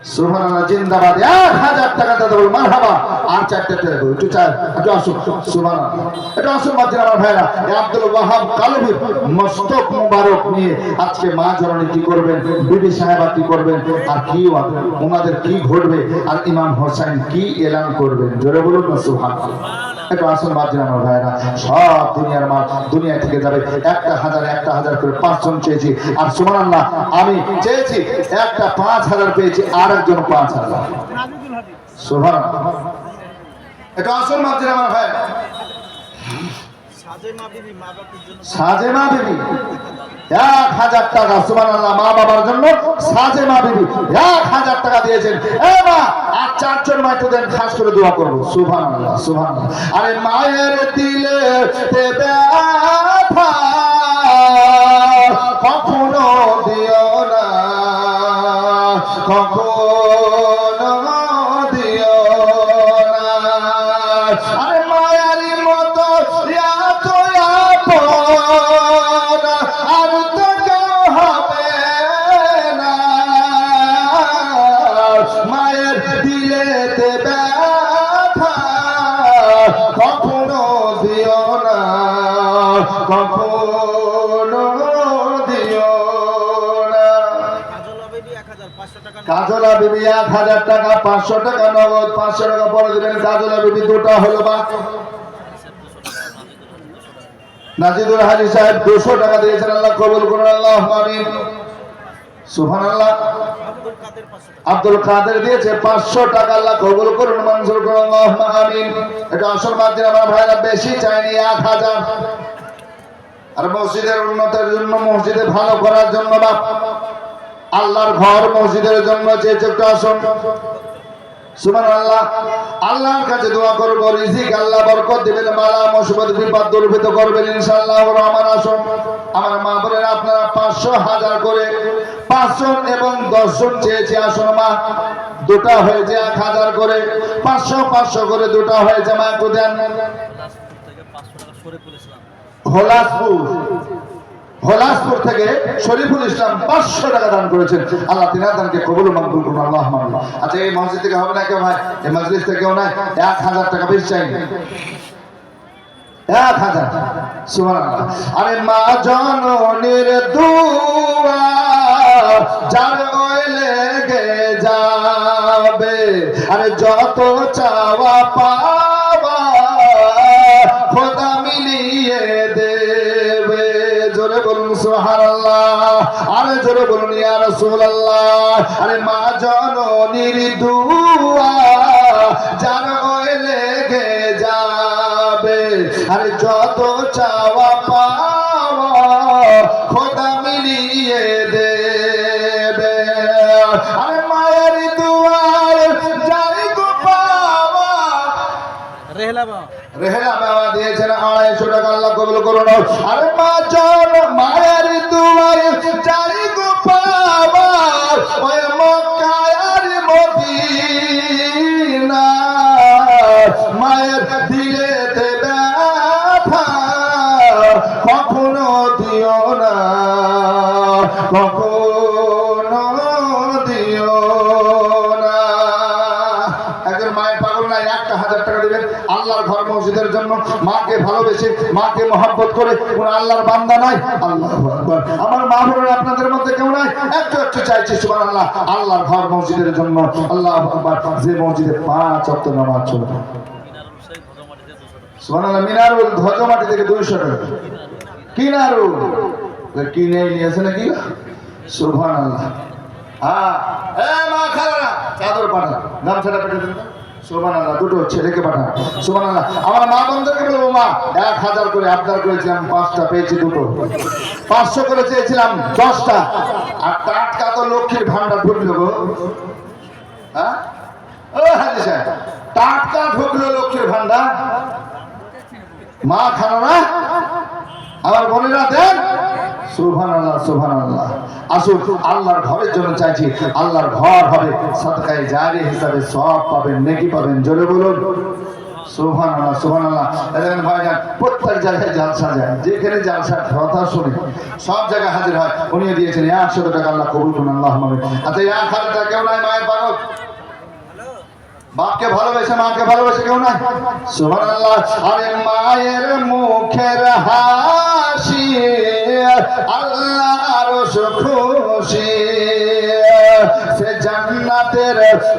সুবহানাল্লাহ, জিন্দাবাদ। 1000 টাকা দাও, মারহাবা। আর 4টা টাকা দাও, একটু আসুন। সুবহানাল্লাহ, একটু আসুন মাঝে আমার ভাইরা। আব্দুল ওয়াহাব কালবির মস্তক মুবারক নিয়ে আজকে মা জননী কি করবেন, বিবি সাহেবা কি করবেন, আর কি ওনাদের কি ঘটবে, আর ইমাম হোসেন কি এলান করবেন, জোরে বলুন না সুবহানাল্লাহ। একটু আসুন মাঝে আমার ভাইরা। সব দুনিয়ার মাল দুনিয়া থেকে যাবে। 1000 করে 5 জন চেয়েছি, আর সুবহানাল্লাহ আমি চেয়েছি একটা 5000 পেয়েছি, আর একজন 5000। সুবহানাল্লাহ, একটু আসুন মাঝে আমার ভাই। সাজেমা বিবি 1000 টাকা, সুবহানাল্লাহ, মা বাবার জন্য সাজেমা বিবি 1000 টাকা দিয়েছেন। এ মা, আর 4 জন মাইতে দেন, খাস করে দোয়া করব। সুবহানাল্লাহ, সুবহানাল্লাহ। আরে মায়ের দিলে ব্যথা কখনো দিও না, কখনো দিও না। আরে মায়ারি মতো এত আপন আর তো কেউ হবে না। মায়ের দিলেতে ব্যথা কখনো দিও না, কখনো দিও না। কাজলা বিবি 1000 টাকা, 500 টাকা নগদ, 500 টাকা পরে দিবেন। কাজলা বিবি দুটো হলো বা নাজিদুল হাজি সাহেব 200 টাকা দিয়েছেন, আল্লাহ কবুল করুন, আল্লাহুম্মা আমিন। সুবহানাল্লাহ। আব্দুল কাদের দিয়েছে 500 টাকা, আল্লাহ কবুল করুন, মঞ্জুর করুন, আল্লাহুম্মা আমিন। এটা আসল মাধ্যমে আমার ভাইরা বেশি চাইনি, 1000। আর মসজিদের উন্নতির জন্য, মসজিদে ভালো করার জন্য, বাপ আল্লাহর ঘর মসজিদের জন্য চেয়েছে, একটু আসুন। সুবহানাল্লাহ, আল্লাহর কাছে দোয়া করব, রিজিক আল্লাহ বরকত দিবেন, বালা মুসিবত বিপদ দূরীভূত করবেন ইনশাআল্লাহ রহমান। আসুন আমার মা বোনেরা, আপনারা 500 1000 করে 5 জন এবং 10 জন চেয়েছে। আসুন মা, দুটা হয়েছে 1000 করে, 500 500 করে দুটা হয়েছে। মা একটু দেন। হোলাসপুর থেকে শরীফুল ইসলাম 500 টাকা দান করেছেন, আল্লাহ তিনার দানকে কবুল ও মকবুল করুন, আল্লাহুম্মা আমিন। আচ্ছা, এই মসজিদ থেকে হবে না কেউ ভাই, এই মজলিস থেকে কেউ নাই, 1000 টাকা বেশি চাই, 1000। সুবহানাল্লাহ। আরে মা জননীর দুয়া যার ওই লেগে যাবে, আরে যত চাওয়া পাওয়া খোদা মিলিয়ে দেবে, জোরে বলুন সুবহানাল্লাহ। আরে জোরে বলুন ইয়া রাসূলুল্লাহ। আরে মা জননীর দুয়া যার ওই লেগে যাবে, আরে যত চাওয়া পাওয়া খোদা মিলিয়ে দেবে। আরে মায়ের দুয়ার যাই গো পাওয়া, রেহেলা বাবা দিয়েছেন 250 টাকা, আল্লাহ কবুল করুন। আরে মা জন মায়ের দুয়ারে যাই গো পাওয়া, ওই মক্কা আর মদিনা, মায়ের দিলেতে ব্যথা কখনো দিও না, কখনো দিও না। একজন মায়ের পাগল নাই, 1000 টাকা দিবেন আল্লাহর ঘর মসজিদের জন্য। মাকে ভালোবেসে, মাকে মহব্বত করে কোন আল্লাহর বান্দা নাই? আল্লাহু আকবার। আমার মা বোনেরা আপনাদের মধ্যে কেউ নাই? একটু একটু চাইছি সুবহানাল্লাহ, আল্লাহর ঘর মসজিদের জন্য। আল্লাহু আকবার। যে মসজিদে 5 ওয়াক্ত নামাজ চলে, সুবহানাল্লাহ। মিনারুল ধ্বজমাটি থেকে 200 টাকা, কিনারুল কিনে নিয়েছে নাকি? সুবহানাল্লাহ। হ্যাঁ, এ মা খালা চাদর পাঠা, গামছাটা পেটে দিন। সুবহানাল্লাহ, দুটো ছেলেকে পাঠান। সুবহানাল্লাহ। আমার মা বন্ধুকে বলবো, মা 1000 করে আবদার করেছিলাম, 5টা পেয়েছি, দুটো। 500 করে চেয়েছিলাম, 10টা। আর টাটকা তো লক্ষ্মীর ভান্ডার ঢুকলো গো। হ্যাঁ ও হাজি সাহেব, টাটকা ঢুকলো লক্ষ্মীর ভান্ডার। মা খানো না, আমার বোনেরা দেন। সুবহানাল্লাহ, সুবহানাল্লাহ। আসুন আল্লাহর ঘরের জন্য চাইছি, আল্লাহর ঘর হবে, সাদকায়ে জারিয়া হিসাবে সওয়াব পাবেন, নেকি পাবেন, জোরে বলুন সুবহানাল্লাহ, সুবহানাল্লাহ। দেখেন ভাইজান, প্রত্যেক জায়গায় জালসা যায়, যেখানে জালসার কথা শুনে সব জায়গায় হাজির হয়। উনি দিয়েছেন 100 টাকা, আল্লাহ কবুল করুন, আল্লাহুম্মা আমিন। আচ্ছা, 1000 টাকা কেউ নাই মায়ের পাগল? বাপকে ভালোবেসে মাকে ভালোবেসে কেউ নাই? সুবহানাল্লাহ। আরে মায়ের মুখের হাসি আল্লাহর খুশি, সে জান্নাতের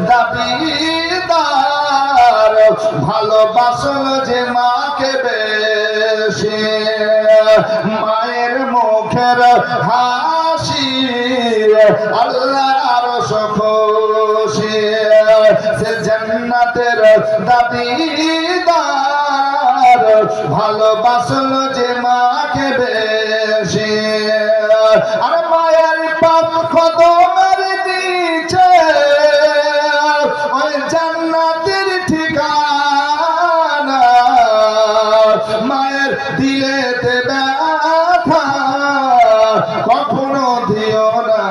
দাবিদার, ভালোবাসল যে মাকে বেশি। মায়ের মুখের হাসি আল্লাহর খুশি, সে জান্নাতের দাবিদার, ভালোবাসল যে মাকে বেশি। আর মায়ের পাপ কদমের নিচে ওই জান্নাতের ঠিকানা, মায়ের দিলেতে ব্যথা কখনো দিও না,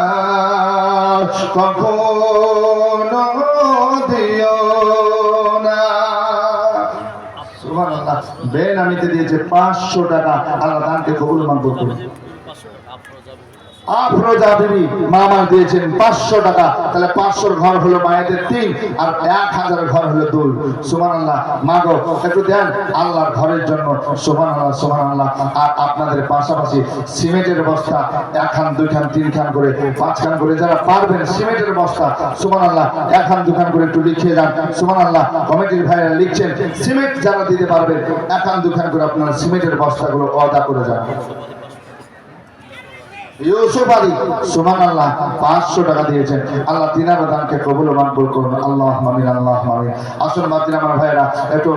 কখনো দিও না। সুবহানাল্লাহ। বেনামিতে দিয়েছে 500 টাকা। আল্লাহ দানকে কবুল মঞ্জুর করুন। আফরোজা বিবি মামা দিয়েছেন 500 টাকা। তাহলে 500 ঘর হলো মায়েদের 3 আর 1000 ঘর হলো 2। সুবহানাল্লাহ। মা গো একটু দেন আল্লাহর ঘরের জন্য। সুবহানাল্লাহ সুবহানাল্লাহ। আর আপনাদের পাশাপাশি সিমেন্টের বস্তা 1 খান 2 খান 3 খান করে 5 খান করে যারা পারবেন সিমেন্টের বস্তা, সুবহানাল্লাহ 1 খান 2 খান করে একটু লিখে যান। সুবহানাল্লাহ। কমিটির ভাইরা লিখছেন, সিমেন্ট যারা দিতে পারবেন 1 খান 2 খান করে আপনারা সিমেন্টের বস্তাগুলো অদা করে যান। ইউসুফ আলী সুবহানাল্লাহ 500 টাকা দিয়েছেন। আল্লাহ তিনার দানকে কবুল ও মকবুল করুন। আল্লাহুম্মা আমিন আল্লাহুম্মা আমিন। আসুন মাদ্রিদ আমার ভাইরা একটু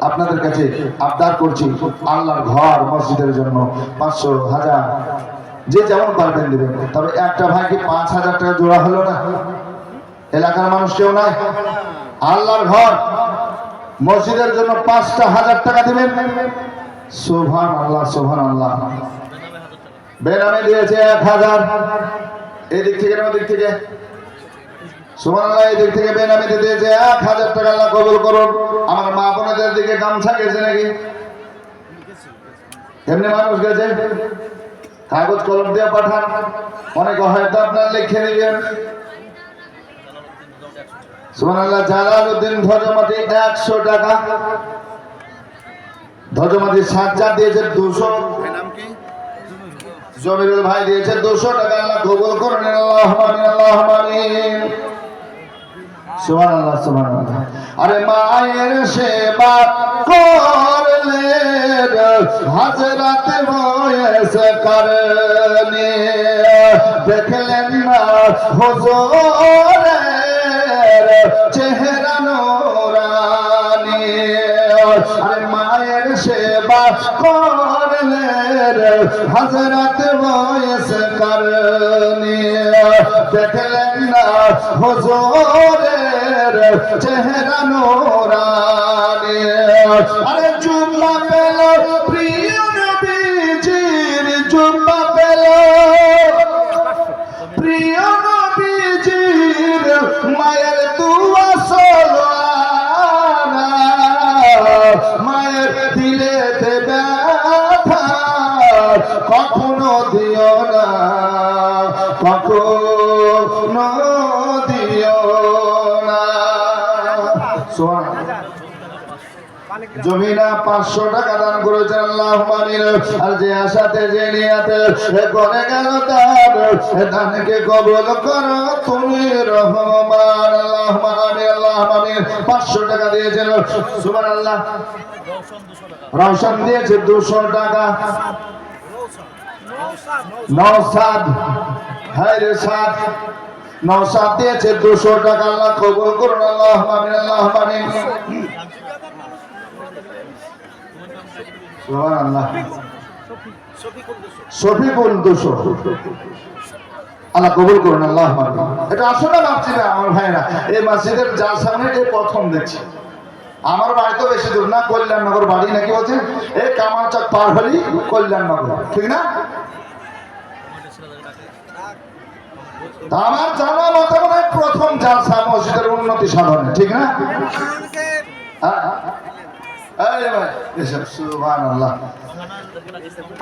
আপনাদের কাছে আবদার করছি আল্লাহর ঘর মসজিদের জন্য 500 1000 যে যেমন পারবেন দিবেন। তবে একটা ভাই কি 5000 টাকা জোড়া হলো না? এলাকার মানুষ কেউ নাই? আল্লাহর ঘর মসজিদের জন্য 5টা 1000 টাকা দিবেন। সুবহানাল্লাহ সুবহানাল্লাহ। বেনামে দিয়েছে 1000। এদিক থেকে না ওদিক থেকে? সুবহানাল্লাহ। এদিক থেকে বেনামিতে দিয়েছে 1000 টাকা। আল্লাহ কবুল করুন। আমার মা বোনদের দিকে গামছা গেছে নাকি? এমনি মানুষ গেছে? কাগজ কলম দিয়ে পাঠান। অনেকে হয়তো আপনার লিখে দিবেন। সুবহানাল্লাহ। জালালউদ্দিন ধ্বজমাটি 100 টাকা। ধ্বজমাটি সাজ্জাদ দিয়েছে 200। নাম কি? জমিরুল ভাই দিয়েছে 200 টাকা। আল্লাহ কবুল করুন। আল্লাহুম্মা আমিন আল্লাহুম্মা আমিন। সুবহানাল্লাহ সুবহানাল্লাহ। আরে মায়ের সেবা করলে হযরত বয়স করনি, দেখলেন না হুজুরের চেহারা নূরানি। আরে মায়ের সেবা করলে হযরত বয়স করনি, দেখলেন না হুজুরের চেহারা নূরানি। আরে জুম্মা পেল প্রিয় নবীজির, জুম্মা পেল প্রিয় নবীজির, মায়ের দুয়া সালানা, মায়ের দিলেতে ব্যথা কখনো দিও না, কখনো দিও না। জমিনা 500 টাকা দান করেছেন। আল্লাহুম্মা আমিন। আর যে আশাতে যে নিয়াতে করে গেল তার দানকে কবুল করো তুমি রহমান। আল্লাহুম্মা আমিন আল্লাহুম্মা আমিন। 500 টাকা দিয়েছেন। সুবহানাল্লাহ। রওশন দিয়েছে 200 টাকা। নওশাদ হায়রে সাদ নওশাদ দিয়েছে 200 টাকা। আল্লাহ কবুল করুন। আল্লাহুম্মা আমিন আল্লাহুম্মা আমিন। সুবহানাল্লাহ। শফিকুল 200। আল্লাহ কবুল করুন। আল্লাহুম্মা আমিন। এটা আসলে ভাবছি না আমার ভাইরা, এই মসজিদের যার সামনে এই প্রথম দেখছি। আমার বাড়ি তো বেশি দূর না, কল্যাণনগর বাড়ি নাকি বলছেন, এই কামারচক পার হলি কল্যাণনগর, ঠিক না? আমার জানা মতে মনে হয় প্রথম জালসা মসজিদের উন্নতি সাধনে, ঠিক না?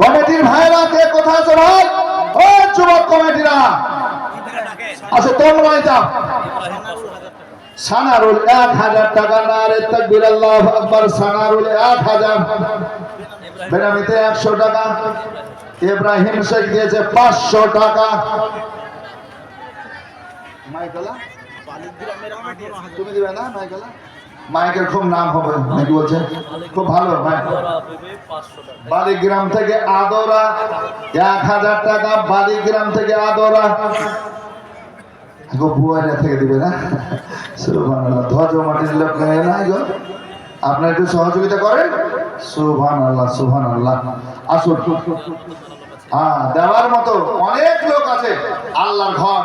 কমিটির ভাইরা কে কোথায় আছে ভাই? ও যুবক কমিটিরা আচ্ছা তোমরাই যাও। সানারুল 1000 টাকা, নারে তাকবীর, আল্লাহু আকবার। সানারুল 1000, বেনামিতে 100 টাকা, ইব্রাহিম শেখ দিয়েছে 500 টাকা। মাইকেলা তুমি দিবে না? মাইকেলা মাইকের খুব নাম হবে নাকি বলছে, খুব ভালো মাইক। বালিগ্রাম থেকে আদরা 1000 টাকা, বালিগ্রাম থেকে আদরা। বুয়ারিয়া থেকে দিবে না? সুবহানাল্লাহ, ধ্বজ মাটির লোক না গো, আপনারা একটু সহযোগিতা করেন। সুবহানাল্লাহ, সুবহানাল্লাহ। আসুন, হ্যাঁ, দেওয়ার মতো অনেক লোক আছে। আল্লাহর ঘর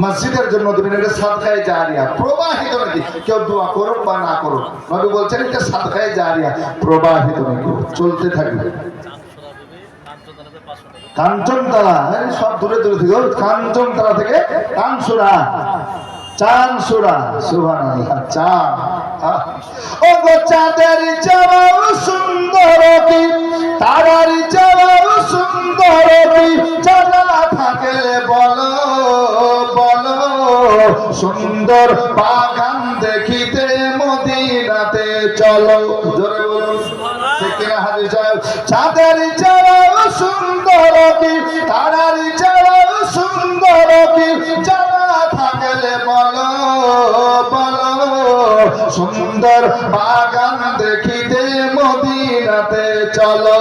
মসজিদের জন্য দিবেন, এটা সাদকায়ে জারিয়া, প্রবাহিত নাকি, কেউ দোয়া করুক বা না করুক, নবী বলছেন এটা সাদকায়ে জারিয়া, প্রবাহিত নাকি, চলতে থাকবে। কাঞ্চনতলা, সব দূরে দূরে থেকে, কাঞ্চনতলা থেকে কানসুরা, চাঁদসুরা, সুবহানাল্লাহ। চাঁদ, ও গো চাঁদের চাওয়াও সুন্দর কি, তারার চাওয়াও সুন্দর কি, জানা থাকলে বলো বলো, সুন্দর বাগান দেখিতে মদিনাতে চলো। জোরে বলুন ঠিক কিনা হাজির সাহেব? চাঁদের চাওয়াও সুন্দর কি, তারার চাওয়াও সুন্দর কি, জানা থাকলে বলো বলো, সুন্দর বাগান দেখিতে মদিনাতে চলো,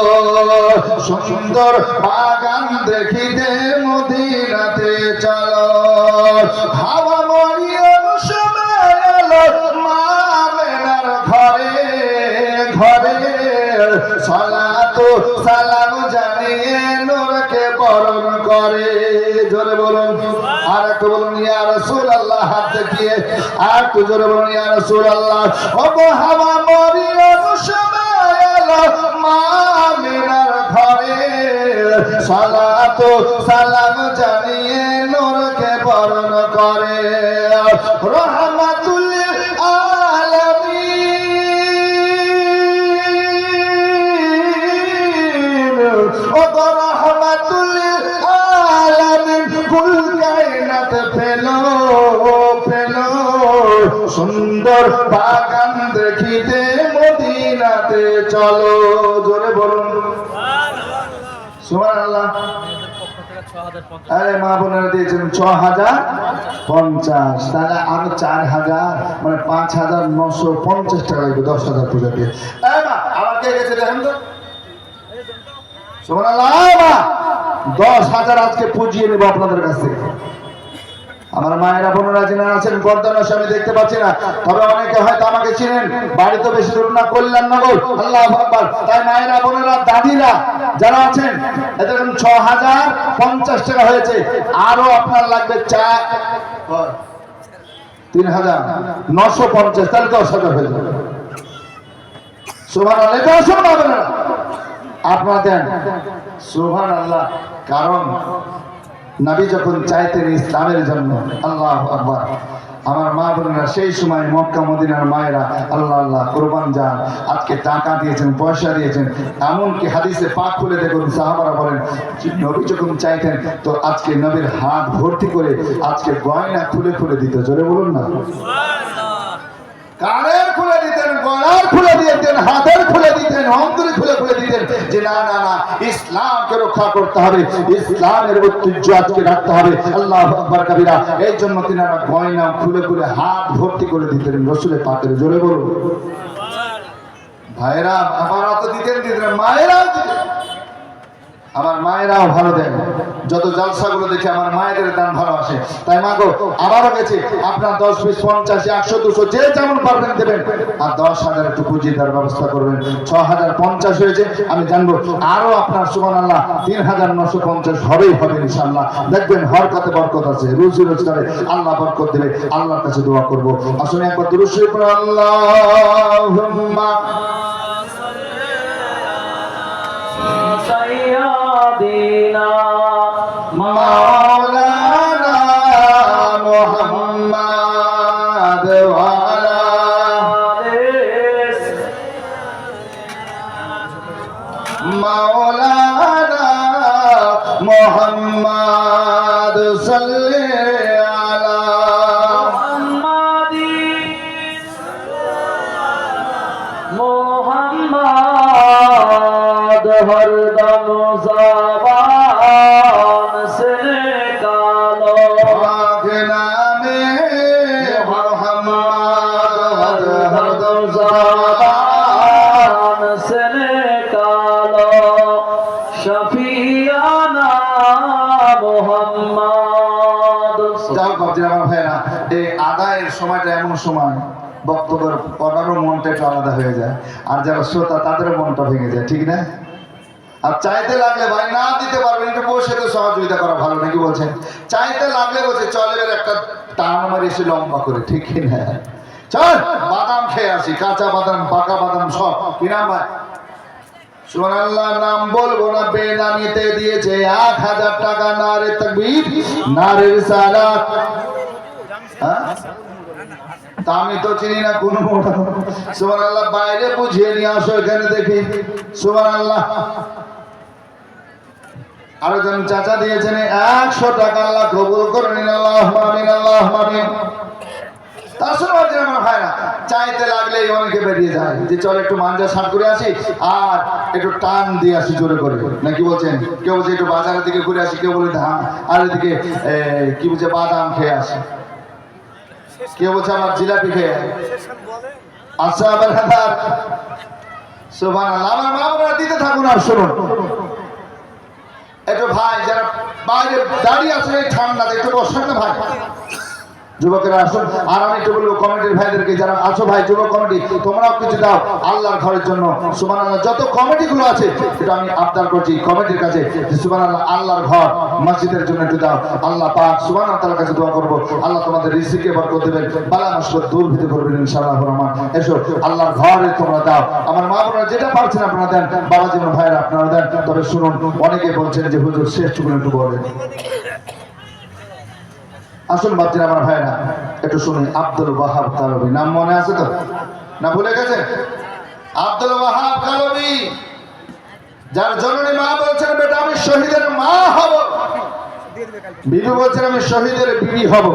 সুন্দর বাগান দেখিতে মদিনাতে চলো। হাওয়া মরিয়ম সময় এলো মা আমেনার ঘরে ঘরে, সালাতু সালাম জানিয়ে নূরকে বরণ করে। জোরে বলুন, আর একটু বলুন ইয়া রাসূলুল্লাহ, হাত দেখিয়ে আর একটু জোরে বলুন ইয়া রাসূলুল্লাহ। ও হাওয়া মরিয়ম সময় এলো মা আমেনার ঘরে, সালাতু সালাম জানিয়ে নূরকে বরণ করে। রহমাতুল আলামিন, ও রহমাতুল আলামিন, কুল কায়নাত পেলো পেলো, সুন্দর বাগান দেখিতে মদিনাতে চলো। জোরে বলুন সুবহানাল্লাহ। আরে মা বোনেরা দিয়েছেন 6050, তাহলে আরো 4000, মানে 5950 টাকা লাগবে 10,000 পূজা দিয়ে। আবার কে গেছে দেখেন তো? সুবহানাল্লাহ। 10,000 আজকে পুজিয়ে নেব আপনাদের কাছ থেকে। আমার মায়েরা বোনেরা যিনি আছেন বর্ধমান, আমি দেখতে পাচ্ছি না, তবে অনেকে হয়তো আমাকে চিনেন, বাড়ি তো বেশি দূর না, কল্যাণনগর। আল্লাহু আকবার। তাই মায়েরা বোনেরা দাদিরা যারা আছেন, এদের 6050 টাকা হয়েছে, আরো আপনার লাগবে 3950, তাহলে 10,000 হয়ে যাবে। সুবহানাল্লাহ। এটা আসুন না বোনেরা, আপনারা দেন। সুবহানাল্লাহ। কারণ নবী যখন চাইতেন ইসলামের জন্য, আল্লাহু আকবার, আমার মা বোনেরা সেই সময় মক্কা মদিনার মায়েরা আল্লাহ আল্লাহ কোরবান যান, আজকে টাকা দিয়েছেন, পয়সা দিয়েছেন। এমনকি হাদিসে পাক খুলে দেখুন, সাহাবারা বলেন নবী যখন চাইতেন তো আজকে নবীর হাত ভর্তি করে আজকে গয়না খুলে খুলে দিত। জোরে বলুন না। কানের খুলে দিতেন, গলার খুলে দিতেন, হাতের খুলে দিতেন, অন্তরে খুলে খুলে দিতেন, যে না না না, ইসলামকে রক্ষা করতে হবে, ইসলামের ঐতিহ্য আজকে রাখতে হবে। আল্লাহু আকবার কাবীরা। এই জন্য তিনারা গয়না খুলে খুলে হাত ভর্তি করে দিতেন রাসূলের পাকের। জোরে বলুন ভাইরা। আমারা তো দিতেন মায়েরা, আমার মায়েরাও ভালো দেন। যত জলসাগুলো দেখে আমার মায়েদের দান ভালো আসে। তাই মা গো, আবারও গেছে, আপনার 10, 20, 50, 100, 200 যে যেমন পারবেন দেবেন, আর 10,000 একটু পুঁজি দেওয়ার ব্যবস্থা করবেন। 6050 হয়েছে, আমি জানবো আরো আপনার সুবহানাল্লাহ 3950 হবেই হবে ইনশাআল্লাহ। দেখবেন হরকতে বরকত আছে, রুজি রোজগারে আল্লাহ বরকত দেবে। আল্লাহর কাছে দোয়া করব। আসুন একবার দুরূদ শরীফ পড়ুন। আল্লাহুম্মা সাইয়্যিদিনা মাওলানা মুহাম্মদ ওয়া আলা মাওলানা মুহাম্মদ সাল্লি আলা মুহাম্মাদি हरदम ज़बान से निकालो के नामे मोहम्मद हरदम ज़बान से निकालो शफियाना मोहम्मद। যাও বাবজি আমার ভাইরা, এই আদায়ের সময়টা এমন সময় বক্তব্যের পড়ারও মনটা একটু আলাদা হয়ে যায়, আর যারা শ্রোতা তাদেরও মনটা ভেঙে যায়, ঠিক না? আর চাইতে লাগলে ভাই না দিতে পারবেন, একটু বসে তো সহযোগিতা করা ভালো নাকি বলছেন? চাইতে লাগলে বলছে চল এবার একটা টান মারি এসে লম্বা করে, ঠিক কিনা? চল বাদাম খেয়ে আসি, কাঁচা বাদাম পাকা বাদাম সব কিনা ভাই। সুবহানাল্লাহ, নাম বলবো না, বেনামিতে দিয়েছে 1000 টাকা। নারে তাকবীর, নারে রিসালাত। হ্যাঁ, তা আমি তো চিনি না কোন। সুবহানাল্লাহ, বাইরে বুঝিয়ে নিয়ে আসো, এখানে দেখি। সুবহানাল্লাহ, আরো জন চাচা দিয়েছেন 100 টাকা। আল্লাহ কবুল করে নিন, আল্লাহুম্মা আমিন, আল্লাহুম্মা আমিন। তাছাড়া আমার ভাইরা চাইতে লাগলেই অনেকে বেরিয়ে যায় যে চল একটু মাঞ্জা সার করে আসি আর একটু টান দিয়ে আসি জোরে করে, নাকি বলছেন? কেউ বলছে একটু বাজারের দিকে ঘুরে আসি, কেউ বলে ধান আর এদিকে কি বলছে বাদাম খেয়ে আসি, কেউ বলছে আমার জিলাপি খেয়ে। আচ্ছা আবার সুবহানাল্লাহ, আমার মা বোনেরা দিতে থাকুন। আর শুনুন একটু ভাই যারা বাইরে দাঁড়িয়ে আছে এই ঠান্ডাতে একটু বসেন না ভাই, যুবকেরা আসুন। আর আমি একটু বলবো কমিটির ভাইদেরকে, যারা আছো ভাই যুবক কমিটি, তোমরাও কিছু দাও আল্লাহর ঘরের জন্য। সুবহানাল্লাহ, যত কমিটিগুলো আছে এটা আমি আবদার করছি কমিটির কাছে, সুবহানাল্লাহ আল্লাহর ঘর মসজিদের জন্য একটু দাও। আল্লাহ পাক সুবহানাহু ওয়া তাআলার কাছে দোয়া করব, আল্লাহ তোমাদের রিজিকে বরকত দেবেন, বালা মুসিবত দূর হতে করবেন ইনশাআল্লাহ রহমান। এসো আল্লাহর ঘরে তোমরা দাও। আমার মা বোনেরা যেটা পারছেন আপনারা দেন, বাবা জীবন ভাইরা আপনারা দেন। তবে শুনুন, অনেকে বলছেন যে হুজুর শেষ টুকু একটু বলেন। আসুন বাচ্চারা আমার ভাইরা একটু শুনি। আব্দুল ওয়াহাব কালবি, নাম মনে আছে তো না ভুলে গেছে? আব্দুল ওয়াহাব কালবি, যার জননী মা বলছেন বেটা আমি শহীদের মা হব, বিবি বলছেন আমি শহীদের বিবি হব,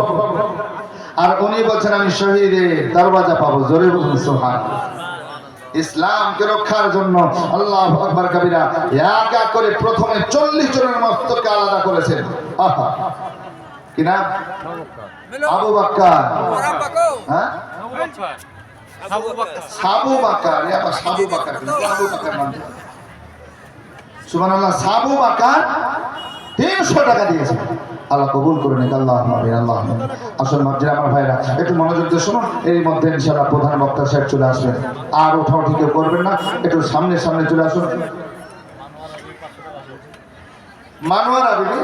আর উনি বলছেন আমি শহীদের দরওয়াজা পাবো। জোরে বলুন সুবহানাল্লাহ। ইসলামকে রক্ষার জন্য আল্লাহু আকবার কবিরা এক এক করে প্রথমে 40 জনের মস্তককে আলাদা করেছেন। আহা, কি নাম? আবু বকর। হ্যাঁ, সাবু বকর। আবার সাবু বকর, আবু বকর নাম। সুবহানাল্লাহ, সাবু বকর 300 টাকা দিয়েছে। আল্লাহ কবুল করে নিক, আল্লাহুম্মা আমিন, আল্লাহুম্মা আমিন। আসল মাদ্রা আমার ভাইরা একটু মনোযোগ দিয়ে শুনুন। এর মধ্যে ইনশাআল্লাহ প্রধান বক্তা সাহেব চলে আসবেন। আর ওঠাও ঠিক করবেন না, একটু সামনে সামনে চলে আসুন। মানোয়ারা বিবি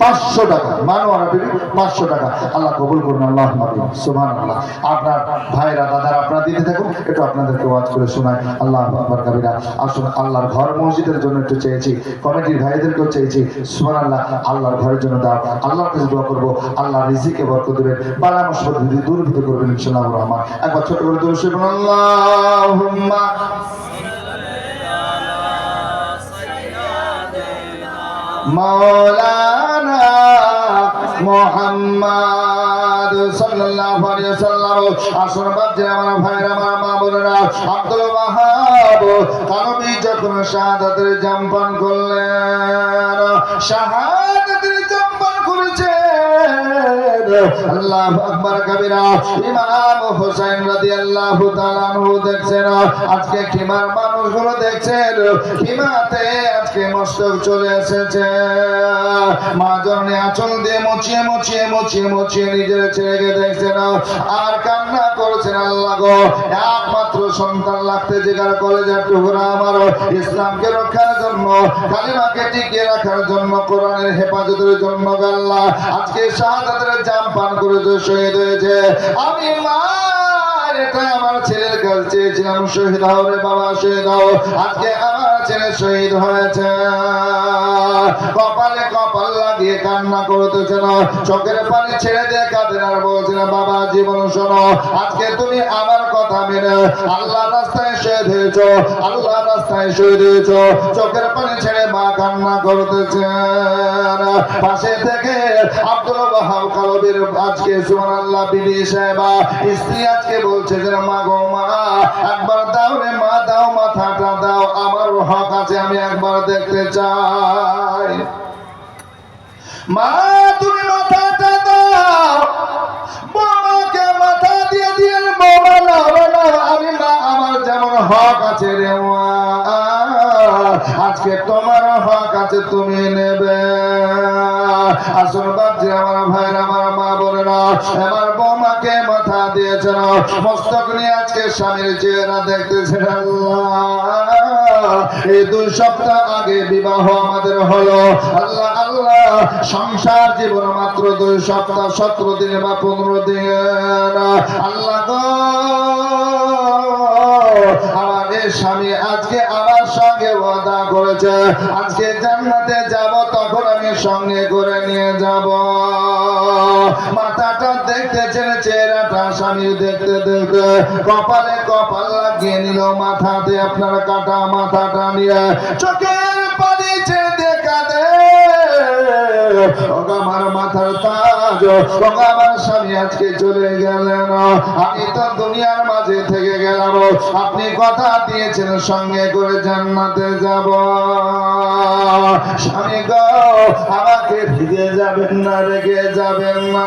500 টাকা, মানোয়ারা বিবি 500 টাকা। আল্লাহ কবুল করুন, আল্লাহুম্মা আমিন। সুবহানাল্লাহ। আপনার ভাইরা দাদারা আপনারা দিতে থাকুন, একটু আপনাদেরকে ওয়াজ করে শোনায়। আল্লাহু আকবার কবিরা। আসুন আল্লাহর ঘর মসজিদের জন্য একটু চেয়েছি, কমিটির ভাইদেরকেও চেয়েছি। সুবহানাল্লাহ, আল্লাহর ঘরের জন্য দাও। আল্লাহর কাছে দোয়া করব, আল্লাহ রিজিকে বরকত দেবেন, বালা মুসিবত দূর করবেন ইনশাআল্লাহ রহমান। একবার ছোট করে দরুদ শরীফ পড়ুন। আল্লাহুম্মা মাওলানা মুহাম্মদ সাল্লাল্লাহু আলাইহি ওয়াসাল্লাম। আসুন বাচ্চারা আমার ভাইরা আমার মা বোনেরা, আব্দুল ওয়াহাব কালবি যখন শাহাদাতের জাম পান করলেন, শাহাদাতের জাম পান করেছেন, আল্লাহু আকবার কবিরা। ইমাম হুসাইন রাদিয়াল্লাহু তাআলা আনহু দেখছেন, আজকে খিমার মানুষগুলো দেখছেন, খিমাতে আজকে মস্তক চলে এসেছে। মা জননী আঁচল দিয়ে মুছিয়ে মুছিয়ে মুছিয়ে মুছিয়ে নিজের ছেলেকে দেখছেন আর কান্না করছেন। আল্লাহ গো, একমাত্র সন্তান লাগতে যেখার কলেজের টুকরা আমার ইসলামকে রক্ষার জন্য, কালিমাকে টিকিয়ে রাখার জন্য, কোরআনের হেফাজতের জন্য আল্লাহ আজকে শাহাদাতের জাম পান করেছে, শহীদ হয়েছে। আমি মা এটা আমার ছেলের কাছে চেয়েছিলাম, শহীদ হও রে বাবা, শহীদ হও। আজকে আমার ছেলে শহীদ হয়েছে। কপালে কপাল লাগিয়ে কান্না করতেছেন, চোখের পানি ছেড়ে দিয়ে কাঁদেন আর বলছেন বাবা জীবন শোনো, আজকে তুমি আমার কথা মেনে আল্লাহ রাস্তায় শহীদ হয়েছ, আল্লাহ রাস্তায় শহীদ হয়েছ। চোখের পানি ছেড়ে মা কান্না করতেছেন। পাশে থেকে আব্দুল ওয়াহাব কালবির আজকে সুবহানাল্লাহ বিবি সাহেবা স্ত্রী আজকে বলছে যে মা গো মা, মা একবার দাও রে মা, দাও মাথাটা দাও, আমারও হক আছে, আমি একবার দেখতে চাই। মা তুমি মাথাটা দাও। বৌমাকে মাথা দিয়ে দিয়ে বৌমা নাও, আমি মা আমার যেমন হক আছে রে মা, আজকে তোমার হক আছে, তুমি নেবে। আসল বাচ্চা আমার ভাইরা, আমার মা বোনেরা, আমার বৌমাকে মাথা দিয়েছেন, মস্তক নিয়ে আজকে স্বামীর চেহারা দেখতেছেন। এই 2 সপ্তাহ আগে বিবাহ আমাদের হলো। আল্লাহ আল্লাহ, সংসার জীবন মাত্র 2 সপ্তাহ 17 দিন বা 15 দিন। আল্লাহ গো, আমার এই স্বামী আজকে আমার সঙ্গে ওয়াদা করেছে, আজকে জান্নাতে যাব, তখন আমি সঙ্গে করে নিয়ে যাব। মাথাটা দেখতেছেন, চেহারাটা স্বামী দেখতে দেখতে কপালে কপাল লাগিয়ে নিল। মাথাতে আপনার কাটা মাথাটা নিয়ে চোখের পানি ছেড়ে দেখা দে, আমার মাথার তাজ, আমার স্বামী আজকে চলে গেলেন, আমি তো দুনিয়ার মাঝে থেকে গেলাম, আপনি কথা দিয়েছেন সঙ্গে করে জান্নাতে যাব। স্বামী গো, আমাকে রেখে যাবেন না, রেখে যাবেন না।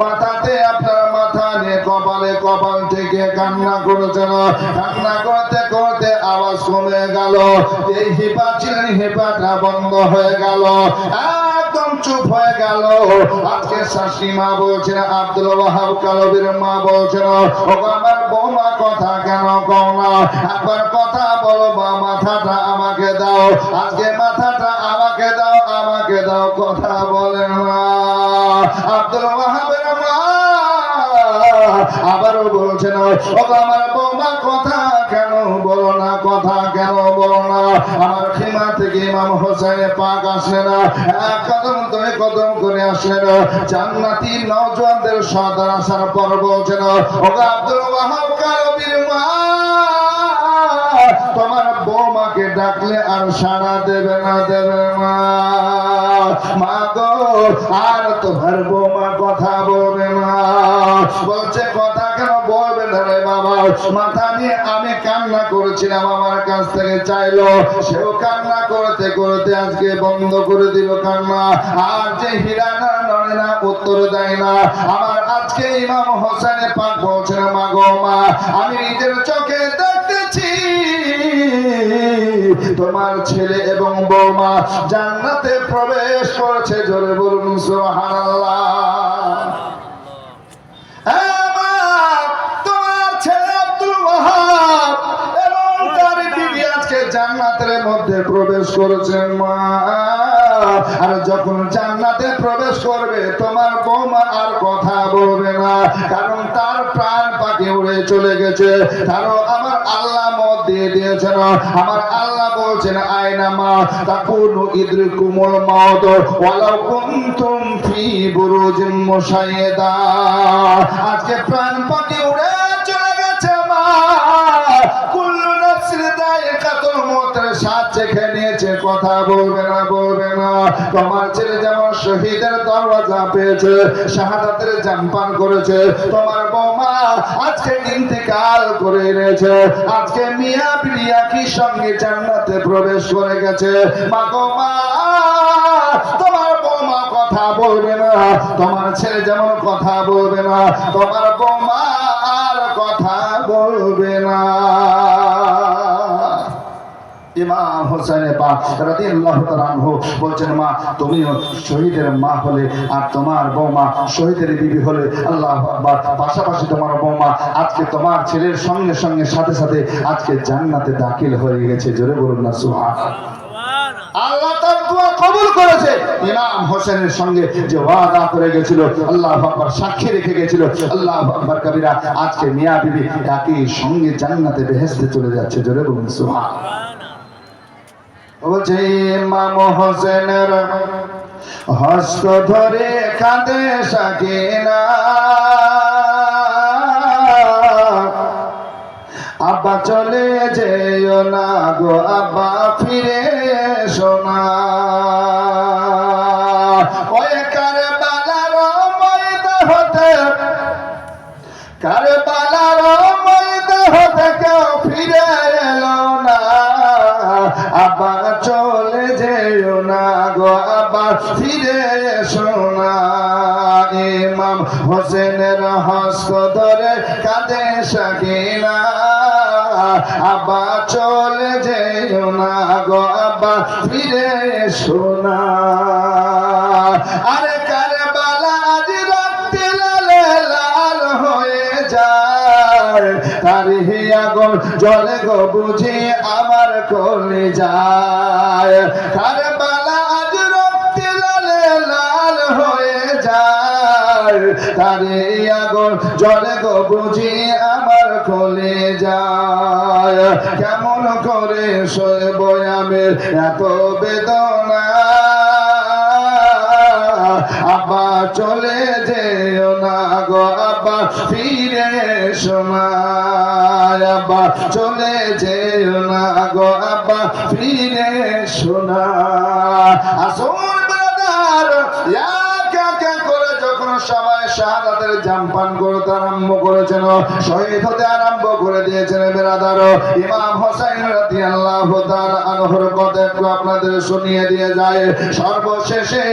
মাথাতে আপনার মাথা নিয়ে কপালে কপাল থেকে কান্না করেছেন, কান্না করতে করতে আওয়াজ কমে গেল। এই হিপা ছিলেন, হিপাটা বন্ধ হয়ে গেল, একদম চুপ হয়ে গেল। আজকে শাশুড়ি মা বলছেন, আব্দুল ওয়াহাব কালবির মা বলছেন, ও আমার বৌমা কথা কেন কও না, একবার কথা বলো বা মাথাটা আমাকে দাও, আজকে মাথাটা আমাকে দাও, আমাকে দাও, কথা বলেন না। আব্দুল ওয়াহাবের মা আবারও বলছেন, ও আমার বৌমা কথা কেন বলো না, কথা কেন বলো না। আমার খিমা থেকে ইমাম হোসেন পাক আসলেন, এক কদম ধরে কদম করে আসলেন, জান্নাতি নওজোয়ানদের সর্দার আসার পর বলছেন, ও আব্দুল ওয়াহাব কালবির মা, তোমার বৌমাকে ডাকলে আর সাড়া দেবে না, দেবে না। মা গো, আর তোমার বৌমা কথা বলবে না। বলছে কথা কেন বলবে না রে বাবা, মাথা নিয়ে আমি কান্না করেছিলাম, আমার কাছ থেকে চাইলো, সেও কান্না করতে করতে আজকে বন্ধ করে দিল কান্না। আর যে হিরানা নড়ে না, উত্তর দেয় না। আমার আজকে ইমাম হোসেন পাক বলছেন, মা গো মা, আমি নিজের চোখে দেখতেছি তোমার ছেলে এবং বৌমা জান্নাতে প্রবেশ করেছে। জোরে বলুন সুবহানাল্লাহ। তোমার ছেলে আব্দুল ওয়াহাব এবং তার বিবি আজকে জান্নাতের মধ্যে প্রবেশ করেছেন মা। আর যখন জান্নাতে প্রবেশ করবে, তোমার বৌমা আর কথা বলবে না, কারণ তার প্রাণ পাখি উড়ে চলে গেছে। কারণ আমার আল্লাহ মত দিয়ে দিয়েছেন, আমার আল্লাহ বলছেন, আয়না মা তাকুনু ইদরিকুমুল মাউত ওয়ালাউ কুনতুম ফি বুরুজিন মুশাইয়্যাদা। আজকে প্রাণ পাখি উড়ে চলে গেছে মা, কুল্লু নাফসিন যায়িকাতুল মউতের স্বাদ চেখে নিয়েছে, কথা বলবে না, বলবে না। তোমার ছেলে যেমন শহীদের দরজা পেয়েছে, শাহাদাতের জাম পান করেছে, তোমার বৌমা আজকে ইন্তেকাল করে এনেছে, আজকে মিয়া বিয়া কি সঙ্গে জান্নাতে প্রবেশ করে গেছে। মা গো মা, তোমার বৌমা কথা বলবে না, তোমার ছেলে যেমন কথা বলবে না, তোমার বৌমা আর কথা বলবে না। ইমাম হোসেন পাক রাদিয়াল্লাহু তাআলা আনহু বলছেন, মা তুমিও শহীদের মা হলে আর তোমার বৌমা শহীদের বিবি হলে, আল্লাহু আকবার। পাশাপাশি তোমার বৌমা আজকে তোমার ছেলের সঙ্গে সঙ্গে সাথে সাথে আজকে জান্নাতে দাখিল হয়ে গেছে। জোরে বলুন না সুবহানাল্লাহ। আল্লাহ তার দোয়া কবুল করেছে। ইমাম হোসেনের সঙ্গে যে ওয়াদা করে গেছিল, আল্লাহু আকবার, সাক্ষী রেখে গেছিল, আল্লাহু আকবার কবিরা, আজকে মিয়া বিবি একই সঙ্গে জান্নাতে বেহেশতে চলে যাচ্ছে। জোরে বলুন সুবহানাল্লাহ। বলছে ইমাম হোসেনের হস্ত ধরে কাঁদে সাকিনা, আব্বা চলে যেও না গো, আব্বা ফিরে এসো না। ওই কারবালার ময়দান হতে, কারবালার ময়দান হোসেনের হস্ত ধরে কাঁদে সাকিনা, আব্বা চলে যেও না গো আব্বা ফিরে এসো না। আরে কারবালা আজ রক্তে লালে লাল হয়ে যায়, তার আগুন জ্বলে গো বুঝি আমার কলিজায়। কারবালা আজ রক্তে লালে লাল হয়ে যায়, তার আগুন জ্বলে গো বুঝি আমার কলিজায়। কেমন করে সইব আমি এত বেদনা, আব্বা চলে যেও না গো আব্বা ফিরে এসো না, আব্বা চলে যেও না গো আব্বা ফিরে এসো না। আসুন ব্রাদার, করে যখন সবাই শাহাদাতের জামপান করতে আরম্ভ করেছেন, শহীদ হতে আরম্ভ করে দিয়েছেন বেরাদার, ইমাম হোসেন রাদিয়াল্লাহু তাআলা আনহুর কথা একটু আপনাদের শুনিয়ে দিয়ে যায়। সর্বশেষে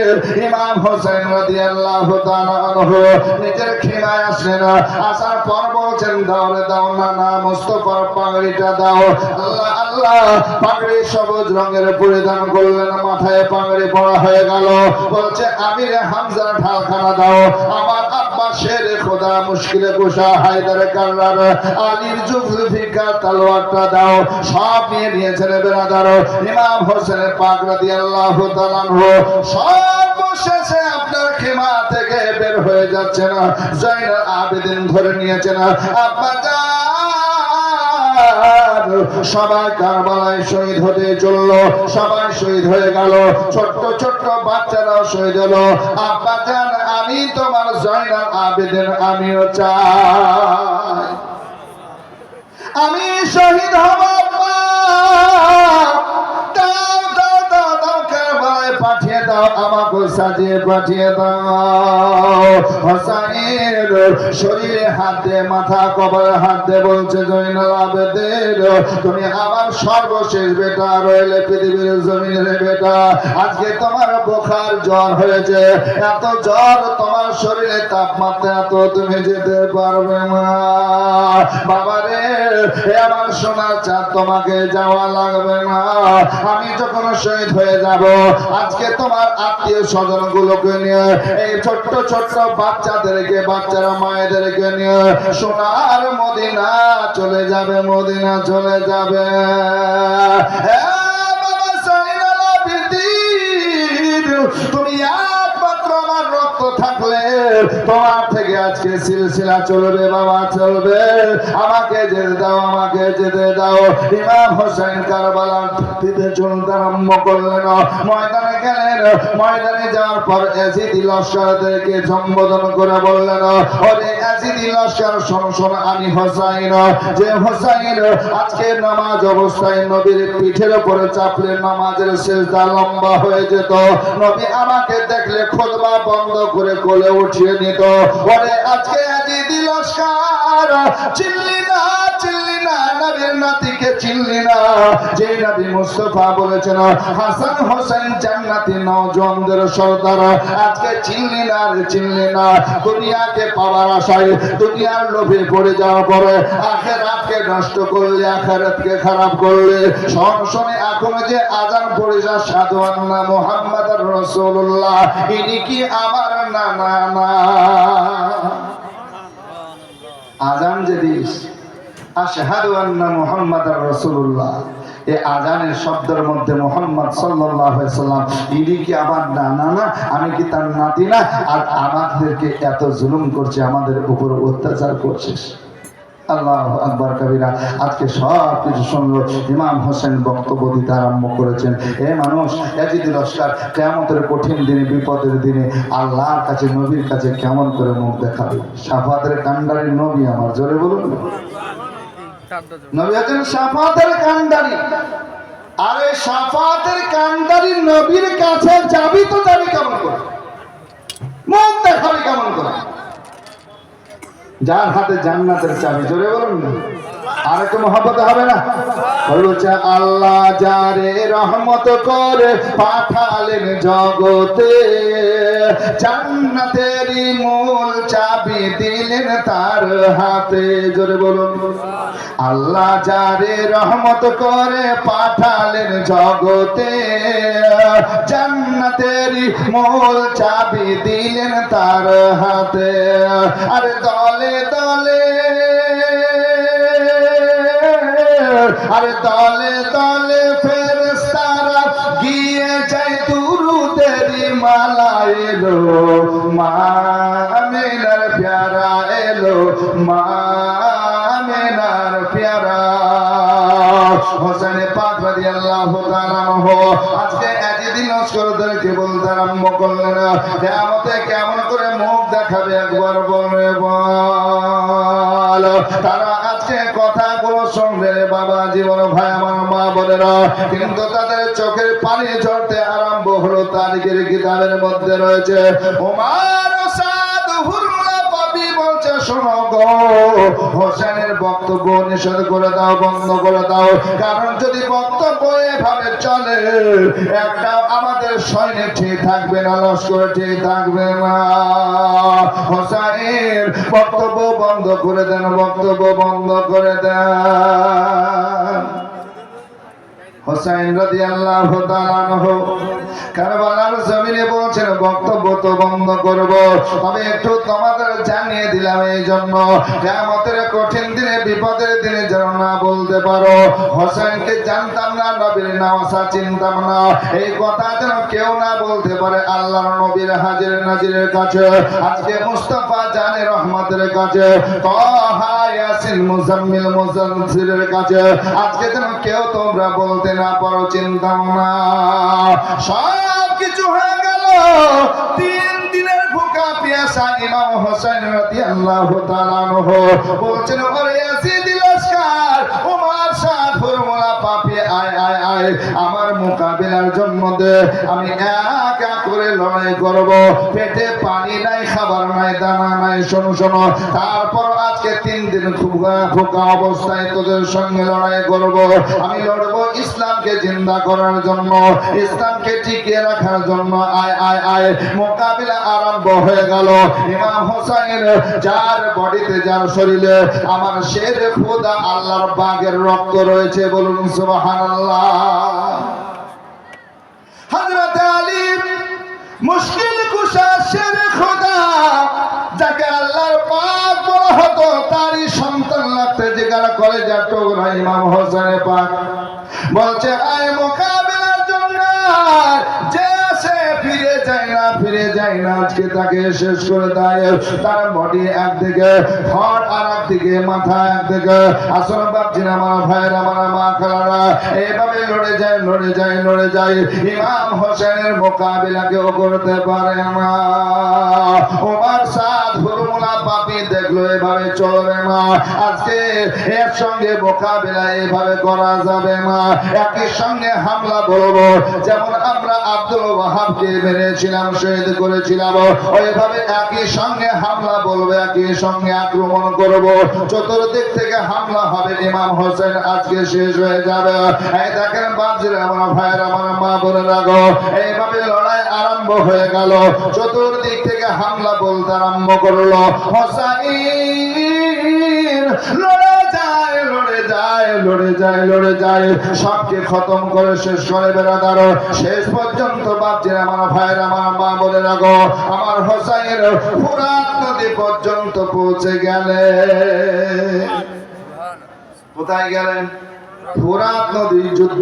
ইমাম হোসেন রাদিয়াল্লাহু তাআলা আনহু নিজের খিলায় আসলেন, আসার পর বলছেন দাও রে দাও না না মুস্তাফার পাগড়িটা দাও। আল্লাহ আল্লাহ, পাগড়ি সবুজ রঙের পরিধান করলেন, মাথায় পাগড়ি পরা হয়ে গেল। বলছে আমির হামজার ঢালখানা দাও, আমার আব্বা শেরে খোদা মুশকিলে কুশা হায়দার কাররার আলীর জুলফিকার তলোয়ারটা দাও। সব নিয়ে নিয়েছেন বেরাদার ইমাম হোসেন পাক রাদিয়াল্লাহু তাআলা আনহু। সর্বশেষে আপনার খেমা থেকে বের হয়ে যাচ্ছে না, জয়নাল আবেদিন ধরে নিয়েছেন, আব্বা সবাই কারবালায় শহীদ হতে চললো, সবাই শহীদ হয়ে গেল, ছোট্ট ছোট্ট বাচ্চারাও শহীদ হলো। আব্বা জান আমি তোমার জয়নাল আবেদিন আমিও চাই, আমি শহীদ হব আব্বা, দাও দাও দাও দাও কারবালায় পাঠিয়ে দাও, আমাকে সাজিয়ে পাঠিয়ে দাও। হোসাইনের শরীরে হাত দিয়ে মাথা কবরে হাত দিয়ে বলছে জয়নাল আবেদিন তুমি আমার সর্বশেষ বেটা, রইলে পৃথিবীর জমিনের বেটা। আজকে তোমার বোখার জ্বর হয়েছে, এত জ্বর তোমার শরীরে তাপমাত্রা এত তুমি যেতে পারবে না। বাবারে আমার সোনার চাঁদ তোমাকে যাওয়া লাগবে না, আমি যখন শহীদ হয়ে যাব আজকে তোমার আত্মীয় স্বজন গুলোকে নিয়ে, এই ছোট্ট ছোট্ট বাচ্চাদেরকে বাচ্চারা মায়েদেরকে নিয়ে সোনার মদিনা চলে যাবে, মদিনা চলে যাবে। তুমি একমাত্র আমার রক্ত থাকলে তোমার থেকে আজকে সিলসিলা চলবে বাবা, চলবে। আমাকে যেতে দাও, আমাকে যেতে দাও। ইমাম হোসেন কারবালার দিতে চলতে আরম্ভ করলেন, ময়দানে গেলেন। ময়দানে যাওয়ার পর এজিদি লস্করদেরকে সম্বোধন করে বললেন, ওরে এজিদি লস্কর শোনো শোনো, আমি হোসাইন, যে হোসাইন আজকে নামাজ অবস্থায় নবীর পিঠের উপরে চাপলে নামাজের সিজদা লম্বা হয়ে যেত, নবী আমাকে দেখলে খুতবা বন্ধ করে কোলে উঠিয়ে নিত। ওরে আজকে এজিদি লস্কর চিল্লি না চিল্লি না, নবীর নাতিকে চিল্লি না, যে নবী মুস্তাফা বলেছেন হাসান হোসেন জান্নাতি নওজওয়ানদের সর্দার, আজকে চিল্লি না রে চিল্লি না। দুনিয়াকে পাওয়ার আশায় দুনিয়ার লোভে পড়ে যাওয়ার পরে আখিরাতকে নষ্ট করলে, আখিরাতকে খারাপ করলে, শোনে এখন যে আযান পড়েছে আশহাদু আন্না মুহাম্মাদুর রাসূলুল্লাহ, ইনি কি আমার না না না? আযান যে দিস আশহাদু আন্না মুহাম্মাদুর রাসূলুল্লাহ, এই আযানের শব্দের মধ্যে মুহাম্মদ সাল্লাল্লাহু আলাইহি সাল্লাম, ইনি কি আমার না না না, আমি কি তার নাতি না? আর আমাদেরকে এত জুলুম করছে, আমাদের উপর অত্যাচার করছে। আল্লাহু আকবার কবিরা। আজকে সব কিছু শুনলো, ইমাম হোসেন বক্তব্য দিতে আরম্ভ করেছেন। এ মানুষ, এজিদি লস্কর কিয়ামতের কঠিন দিনে, বিপদের দিনে আল্লাহর কাছে, নবীর কাছে কেমন করে মুখ দেখাবে? শাফাতের কান্ডারি নবী আমার, জোরে বলুন। নবী হচ্ছেন শাফাতের কান্ডারি। আরে শাফাতের কান্ডারি নবীর কাছে যাবি তো যাবি কেমন করে? মুখ দেখাবি কেমন করে? যার হাতে জান্নাতের চাবি, জোরে বলুন না। আর একটু মহব্বত হবে না? বলছে আল্লাহ যারে রহমত করে পাঠালেন জগতে, জান্নাতেরই মূল চাবি দিলেন তার হাতে। জোরে বলুন, আল্লাহ যারে রহমত করে পাঠালেন জগতে, জান্নাতেরই মূল চাবি দিলেন তার হাতে। আরে দলে দলে, আরে দলে দলে ফেরেশতারা গিয়ে যায় দুরুদেরই মালা এলো, মা আমিনার প্যারা এলো, মা আমিনার প্যারা। হোসেন পাক রাদিয়াল্লাহু তাআলা আনহু আজকে একদিন লস্করদেরকে বলতে আরম্ভ করলেন, কিয়ামতে কেমন করে মুখ দেখাবে একবার বলে বল। তারা আজকে কথাগুলো শুনবে বাবা, জীবন ভাই আমার মা বোনেরা, কিন্তু তাদের চোখের পানি ঝরতে আরম্ভ হলো। তারিখের কিতাবের মধ্যে রয়েছে ওমর সাদ হুরমুলা পাপি বলছে, শোনো গো, হোসেনের বক্তব্য নিষেধ করে দাও, বন্ধ করে দাও। কারণ যদি বক্তব্য এভাবে চলে, একটা আমাদের সৈনিক ঠিক থাকবে না, লস্কর ঠিক থাকবে না। হোসেনের বক্তব্য বন্ধ করে দেন, বক্তব্য বন্ধ করে দেন। হোসেন রাদিয়াল্লাহু তাআলা আনহু কারবালার জমিনে বলছেন, বক্তব্য তো বন্ধ করব, তবে একটু তোমাদের জানিয়ে দিলাম এই জন্য কিয়ামতের কঠিন দিনে, বিপদের দিনে যেন না বলতে পারো হোসেনকে জানতাম না, নবীর নাওয়াসা চিনতাম না, এই কথা যেন কেউ না বলতে পারে আল্লাহর নবীর হাজির নাজিরের কাছে, আজকে মুস্তাফা জানে রহমতের কাছে, তাহা ইয়াসিন মুজাম্মিল মুজান্সিরের কাছে আজকে যেন কেউ তোমরা বলতে না পারো চিনতাম না। সব কিছু হয়ে গেল। 3 দিনের ভুকা পিয়াসা ইমাম হোসেন রাদিয়াল্লাহু তাআলা আনহু বলছেন, ওরে ইয়াজিদি লস্কর, ওমর সাদ ফর্মুলা পাপি, আয় আয় আয় আমার মোকাবিলার জন্য দে, আমি একা করে লড়াই করব। পেটে পানি নাই, খাবার নাই, দানা নাই, শোনো শোনো, তারপর আজকে 3 দিন ভুকা অবস্থায় তোদের সঙ্গে লড়াই করব। আমি লড়বো ইসলামকে জিন্দা করার জন্য, ইসলামকে টিকিয়ে রাখার জন্য। আয় আয় আয়, মোকাবিলা আরম্ভ হয়ে গেল। ইমাম হোসেন যার বডিতে, যার শরীরে আমার শের খোদা আল্লাহর বাগের রক্ত রয়েছে, বলুন সুবহানাল্লাহ। হযরত আলী মুশকিল কুশা শের খোদা, যাকে আল্লাহর পাক বলা হতো, তারই সন্তান লাগতে জিজ্ঞাসা করে যা টোকরা ইমাম হোসেন পাক বলছে, আয় মোকাবিলার জন্য যে আসে ফিরে যায় না, ফিরে যায় না, আজকে তাকে শেষ করে দেয়। তার বডি একদিকে, ঘর আর একদিকে, মাথা একদিকে। আসলে ভাবছি না আমার ভাইয়ের, আমার মা খালারা, এইভাবে লড়ে যায়, লড়ে যায়, লড়ে যায়। ইমাম হোসেনের মোকাবিলা কেউ করতে পারে না। ওমর সাদ হুরমুলা পাপি দেখলো এভাবে চলবে না, আজকে এর সঙ্গে মোকাবিলা এভাবে করা যাবে না। একই সঙ্গে হামলা বলবো, যেমন আমরা আব্দুল ওয়াহাবকে মেরেছিলাম, শহীদ করেছিলাম, ওইভাবে একই সঙ্গে হামলা বলবো, একই সঙ্গে আক্রমণ করব। চতুর্দিক থেকে হামলা হবে। ইমাম হোসেন আজকে শেষ হয়ে যাবে। এই দেখেন বাজরে আমার ভাইয়ের, আমার মা বলে রাখো, এইভাবে লড়াই আরম্ভ হয়ে গেল। চতুর্দিক থেকে হামলা বলতে আরম্ভ করলো। হোসেন লড়ে যায়, লড়ে যায়, লড়ে যায়, লড়ে যায়, সবকে খতম করে শেষ করে বেড়াদার। শেষ পর্যন্ত বাপজির আমার ভাইয়ের, আমার মা বলে রাখো, আমার হোসেনের ফুরাত নদী পর্যন্ত পৌঁছে গেলে। কোথায় গেলেন? ফুরাত নদী যুদ্ধ